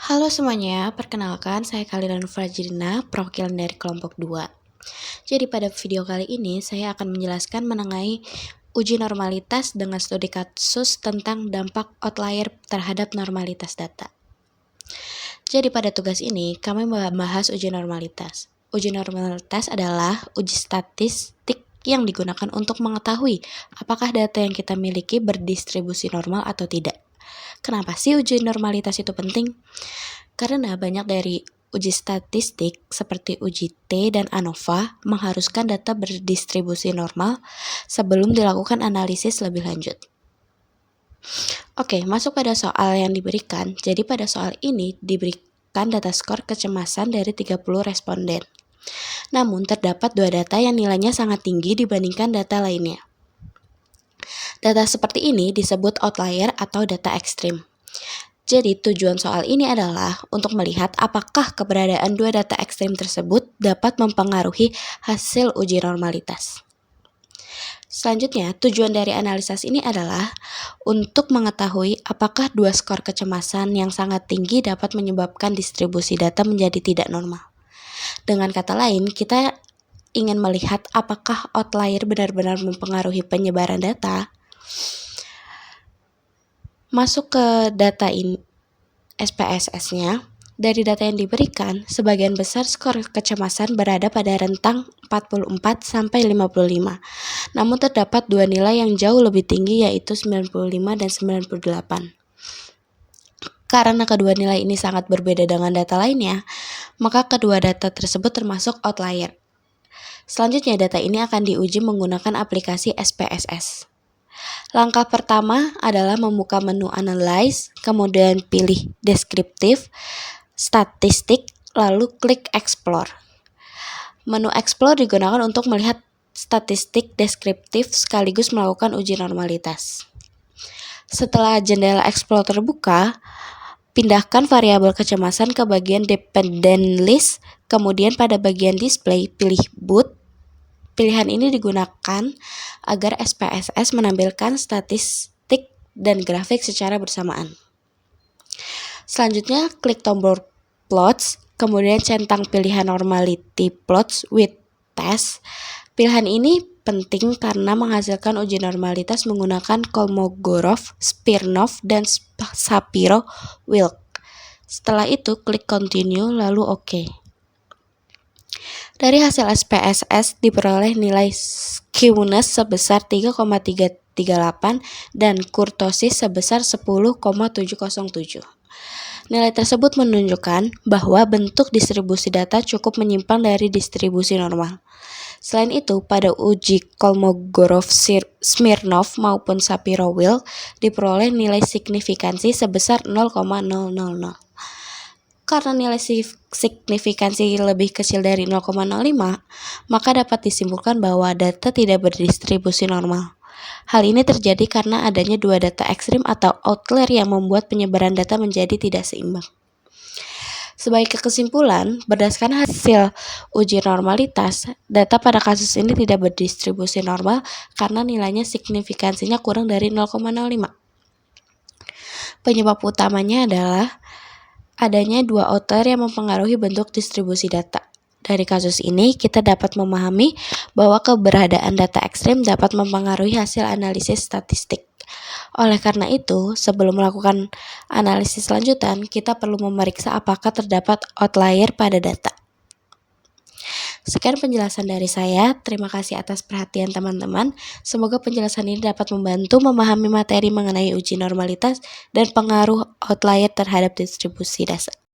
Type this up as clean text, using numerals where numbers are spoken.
Halo semuanya, perkenalkan saya Kalilan Fajrina, perwakilan dari kelompok 2. Jadi pada video kali ini saya akan menjelaskan mengenai uji normalitas dengan studi kasus tentang dampak outlier terhadap normalitas data. Jadi pada tugas ini kami membahas uji normalitas. Uji normalitas adalah uji statistik yang digunakan untuk mengetahui apakah data yang kita miliki berdistribusi normal atau tidak. Kenapa sih uji normalitas itu penting? Karena banyak dari uji statistik seperti uji T dan ANOVA mengharuskan data berdistribusi normal sebelum dilakukan analisis lebih lanjut. Oke, masuk pada soal yang diberikan. Jadi pada soal ini diberikan data skor kecemasan dari 30 responden. Namun terdapat dua data yang nilainya sangat tinggi dibandingkan data lainnya. Data seperti ini disebut outlier atau data ekstrim. Jadi tujuan soal ini adalah untuk melihat apakah keberadaan dua data ekstrim tersebut dapat mempengaruhi hasil uji normalitas. Selanjutnya, tujuan dari analisis ini adalah untuk mengetahui apakah dua skor kecemasan yang sangat tinggi dapat menyebabkan distribusi data menjadi tidak normal. Dengan kata lain, kita ingin melihat apakah outlier benar-benar mempengaruhi penyebaran data. Masuk ke data ini SPSS-nya, dari data yang diberikan, sebagian besar skor kecemasan berada pada rentang 44 sampai 55. Namun terdapat dua nilai yang jauh lebih tinggi yaitu 95 dan 98. Karena kedua nilai ini sangat berbeda dengan data lainnya, maka kedua data tersebut termasuk outlier. Selanjutnya data ini akan diuji menggunakan aplikasi SPSS. Langkah pertama adalah membuka menu Analyze, kemudian pilih Deskriptif, Statistik, lalu klik Explore. Menu Explore digunakan untuk melihat statistik deskriptif sekaligus melakukan uji normalitas. Setelah jendela Explore terbuka, pindahkan variabel kecemasan ke bagian Dependent List, kemudian pada bagian Display pilih Boot. Pilihan ini digunakan agar SPSS menampilkan statistik dan grafik secara bersamaan. Selanjutnya, klik tombol Plots, kemudian centang pilihan Normality Plots with Test. Pilihan ini penting karena menghasilkan uji normalitas menggunakan Kolmogorov, Smirnov, dan Shapiro-Wilk. Setelah itu, klik Continue, lalu OK. Dari hasil SPSS diperoleh nilai skewness sebesar 3,338 dan kurtosis sebesar 10,707. Nilai tersebut menunjukkan bahwa bentuk distribusi data cukup menyimpang dari distribusi normal. Selain itu, pada uji Kolmogorov-Smirnov maupun Shapiro-Wilk diperoleh nilai signifikansi sebesar 0,000. Karena nilai signifikansi lebih kecil dari 0,05, maka dapat disimpulkan bahwa data tidak berdistribusi normal. Hal ini terjadi karena adanya dua data ekstrim atau outlier yang membuat penyebaran data menjadi tidak seimbang. Sebagai kesimpulan, berdasarkan hasil uji normalitas, data pada kasus ini tidak berdistribusi normal karena nilainya signifikansinya kurang dari 0,05. Penyebab utamanya adalah adanya dua outlier yang mempengaruhi bentuk distribusi data. Dari kasus ini, kita dapat memahami bahwa keberadaan data ekstrim dapat mempengaruhi hasil analisis statistik. Oleh karena itu, sebelum melakukan analisis lanjutan, kita perlu memeriksa apakah terdapat outlier pada data. Sekian penjelasan dari saya. Terima kasih atas perhatian teman-teman. Semoga penjelasan ini dapat membantu memahami materi mengenai uji normalitas dan pengaruh outlier terhadap distribusi data.